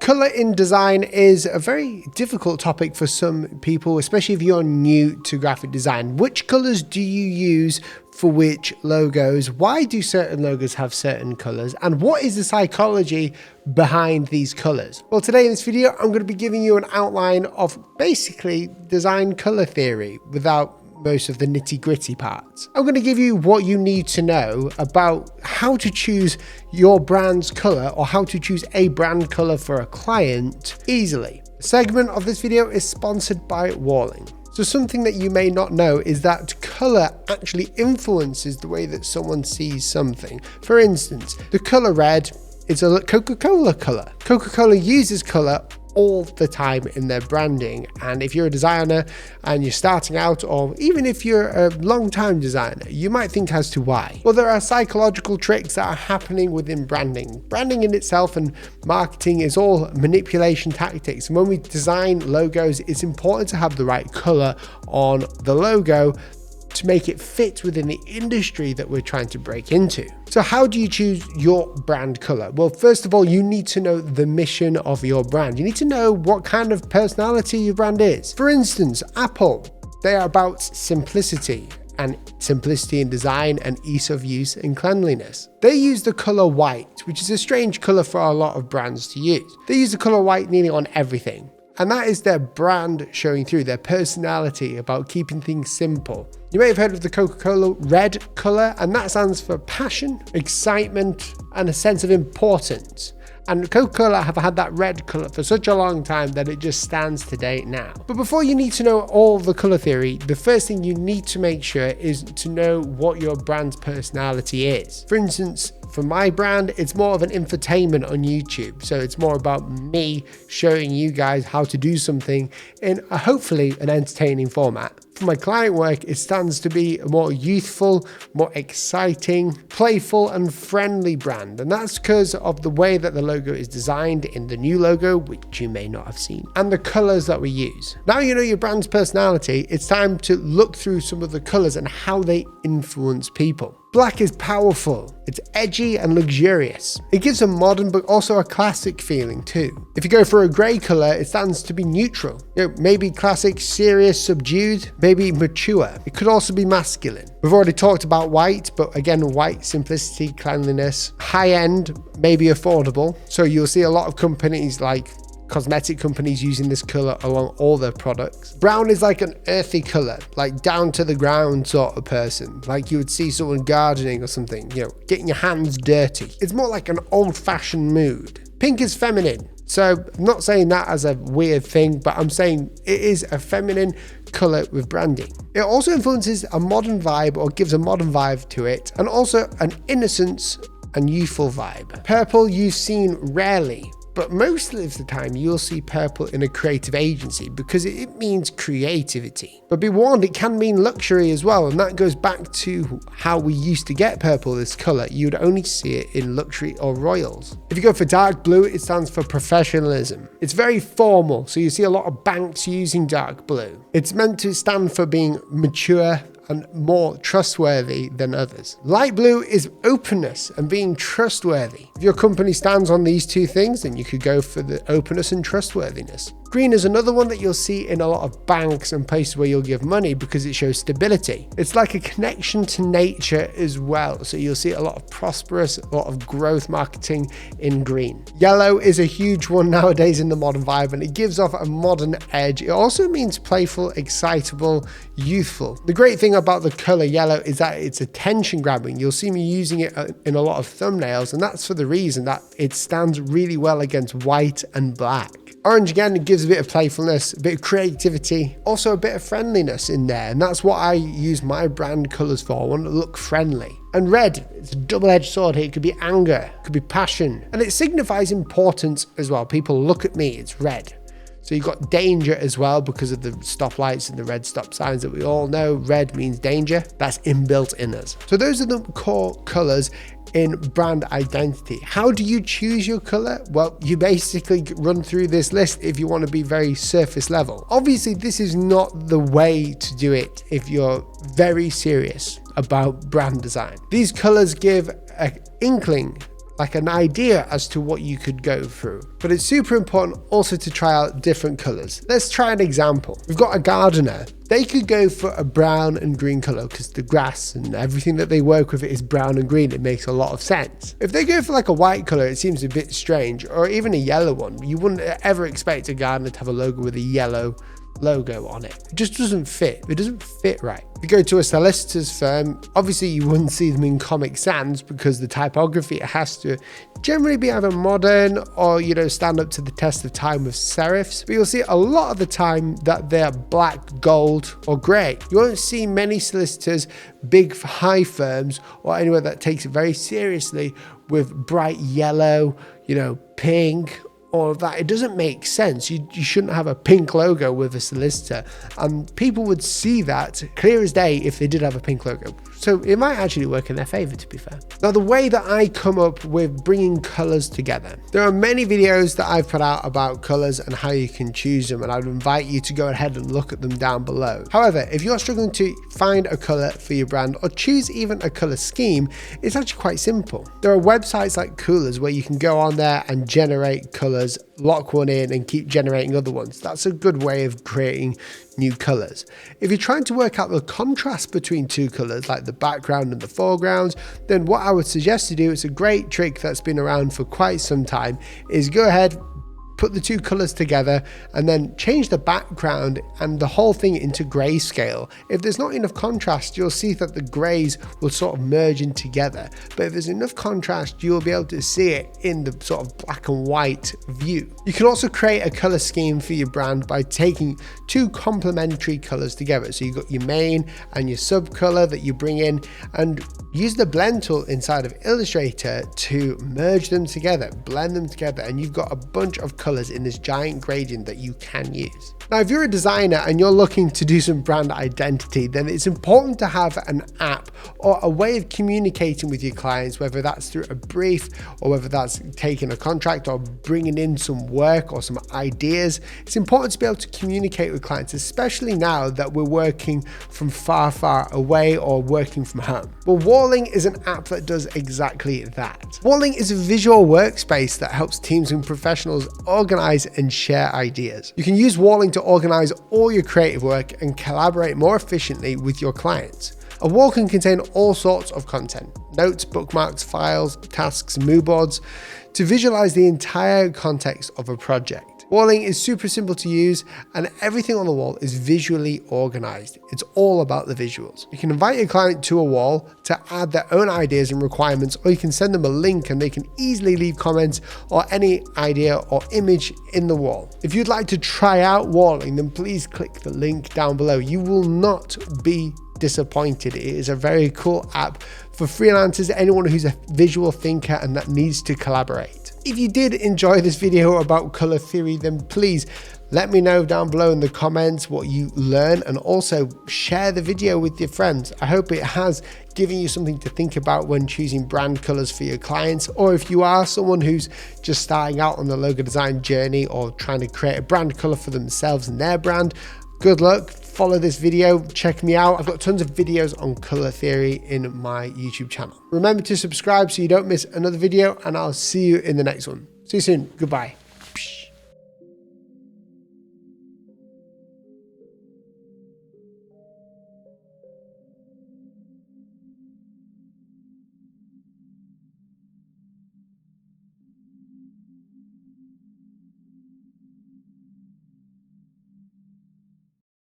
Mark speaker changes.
Speaker 1: Color in design is a very difficult topic for some people, especially if you're new to graphic design. Which colors do you use for which logos? Why do certain logos have certain colors? And what is the psychology behind these colors? Well, today in this video, I'm going to be giving you an outline of basically design color theory without most of the nitty-gritty parts. I'm going to give you what you need to know about how to choose your brand's color or how to choose a brand color for a client easily. A segment of this video is sponsored by Walling. So something that you may not know is that color actually influences the way that someone sees something. For instance, the color red is a Coca-Cola color. Coca-Cola uses color all the time in their branding, and if you're a designer and you're starting out, or even if you're a long-time designer, you might think as to why. Well, there are psychological tricks that are happening within branding. Branding in itself and marketing is all manipulation tactics, and when we design logos, it's important to have the right color on the logo to make it fit within the industry that we're trying to break into. So how do you choose your brand color? Well, first of all, you need to know the mission of your brand. You need to know what kind of personality your brand is. For instance, Apple, they are about simplicity in design and ease of use and cleanliness. They use the color white, which is a strange color for a lot of brands to use. They use the color white nearly on everything. And that is their brand showing through, their personality about keeping things simple. You may have heard of the Coca-Cola red color, and that stands for passion, excitement, and a sense of importance. And Coca-Cola have had that red color for such a long time that it just stands today now. But before you need to know all the color theory, the first thing you need to make sure is to know what your brand's personality is. For instance, for my brand, it's more of an infotainment on YouTube. So it's more about me showing you guys how to do something in hopefully an entertaining format. For my client work, it stands to be a more youthful, more exciting, playful and friendly brand. And that's because of the way that the logo is designed in the new logo, which you may not have seen, and the colors that we use. Now you know your brand's personality, it's time to look through some of the colors and how they influence people. Black is powerful, it's edgy and luxurious. It gives a modern but also a classic feeling too. If you go for a grey colour, it stands to be neutral. Maybe classic, serious, subdued, maybe mature. It could also be masculine. We've already talked about white, but again, white, simplicity, cleanliness, high end, maybe affordable. So you'll see a lot of companies like cosmetic companies using this color along all their products. Brown is like an earthy color, like down to the ground sort of person, like you would see someone gardening or something, getting your hands dirty. It's more like an old-fashioned mood. Pink is feminine. So I'm not saying that as a weird thing, but I'm saying it is a feminine color with branding. It also influences a modern vibe or gives a modern vibe to it, and also an innocence and youthful vibe. Purple you've seen rarely, but most of the time you'll see purple in a creative agency because it means creativity. But be warned, it can mean luxury as well, and that goes back to how we used to get purple, this color. You'd only see it in luxury or royals. If you go for dark blue, it stands for professionalism. It's very formal, so you see a lot of banks using dark blue. It's meant to stand for being mature and more trustworthy than others. Light blue is openness and being trustworthy. If your company stands on these two things, then you could go for the openness and trustworthiness. Green is another one that you'll see in a lot of banks and places where you'll give money because it shows stability. It's like a connection to nature as well. So you'll see a lot of prosperous, a lot of growth marketing in green. Yellow is a huge one nowadays in the modern vibe, and it gives off a modern edge. It also means playful, excitable, youthful. The great thing about the color yellow is that it's attention grabbing. You'll see me using it in a lot of thumbnails, and that's for the reason that it stands really well against white and black. Orange again, it gives a bit of playfulness, a bit of creativity, also a bit of friendliness in there, and that's what I use my brand colors for. I want to look friendly. And red, it's a double-edged sword here. It could be anger, it could be passion, and it signifies importance as well. People look at me, it's red. So you've got danger as well because of the stoplights and the red stop signs that we all know. Red means danger. That's inbuilt in us. So those are the core colors in brand identity. How do you choose your color? Well, you basically run through this list if you want to be very surface level. Obviously, this is not the way to do it if you're very serious about brand design. These colors give an inkling like an idea as to what you could go through. But it's super important also to try out different colors. Let's try an example. We've got a gardener. They could go for a brown and green color because the grass and everything that they work with is brown and green. It makes a lot of sense. If they go for like a white color, it seems a bit strange, or even a yellow one. You wouldn't ever expect a gardener to have a logo with a yellow logo on it. It just doesn't fit. It doesn't fit right. If you go to a solicitor's firm, obviously you wouldn't see them in Comic Sans because the typography has to generally be either modern or, stand up to the test of time with serifs. But you'll see a lot of the time that they're black, gold, or grey. You won't see many solicitors, big high firms, or anywhere that takes it very seriously with bright yellow, pink, or that. It doesn't make sense. You shouldn't have a pink logo with a solicitor, and people would see that clear as day if they did have a pink logo. So it might actually work in their favor, to be fair. Now, the way that I come up with bringing colors together, there are many videos that I've put out about colors and how you can choose them, and I would invite you to go ahead and look at them down below. However, if you're struggling to find a color for your brand or choose even a color scheme, it's actually quite simple. There are websites like Coolers where you can go on there and generate colors, lock one in and keep generating other ones. That's a good way of creating new colors. If you're trying to work out the contrast between two colors, like the background and the foreground, then what I would suggest to do, it's a great trick that's been around for quite some time, is go ahead, put the two colors together and then change the background and the whole thing into grayscale. If there's not enough contrast, you'll see that the grays will sort of merge in together. But if there's enough contrast, you'll be able to see it in the sort of black and white view. You can also create a color scheme for your brand by taking two complementary colors together. So you've got your main and your sub color that you bring in, and use the blend tool inside of Illustrator to merge them together, blend them together, and you've got a bunch of colors in this giant gradient that you can use. Now, if you're a designer and you're looking to do some brand identity, then it's important to have an app or a way of communicating with your clients, whether that's through a brief or whether that's taking a contract or bringing in some work or some ideas. It's important to be able to communicate with clients, especially now that we're working from far, far away or working from home. Well, Walling is an app that does exactly that. Walling is a visual workspace that helps teams and professionals organize and share ideas. You can use Walling to organize all your creative work and collaborate more efficiently with your clients. A wall can contain all sorts of content: notes, bookmarks, files, tasks, mood boards, to visualize the entire context of a project. Walling is super simple to use and everything on the wall is visually organized. It's all about the visuals. You can invite your client to a wall to add their own ideas and requirements, or you can send them a link and they can easily leave comments or any idea or image in the wall. If you'd like to try out Walling, then please click the link down below. You will not be disappointed. It is a very cool app for freelancers, anyone who's a visual thinker and that needs to collaborate. If you did enjoy this video about color theory, then please let me know down below in the comments what you learn, and also share the video with your friends. I hope it has given you something to think about when choosing brand colors for your clients, or if you are someone who's just starting out on the logo design journey or trying to create a brand color for themselves and their brand. Good luck. Follow this video, check me out. I've got tons of videos on color theory in my YouTube channel. Remember to subscribe so you don't miss another video, and I'll see you in the next one. See you soon. Goodbye.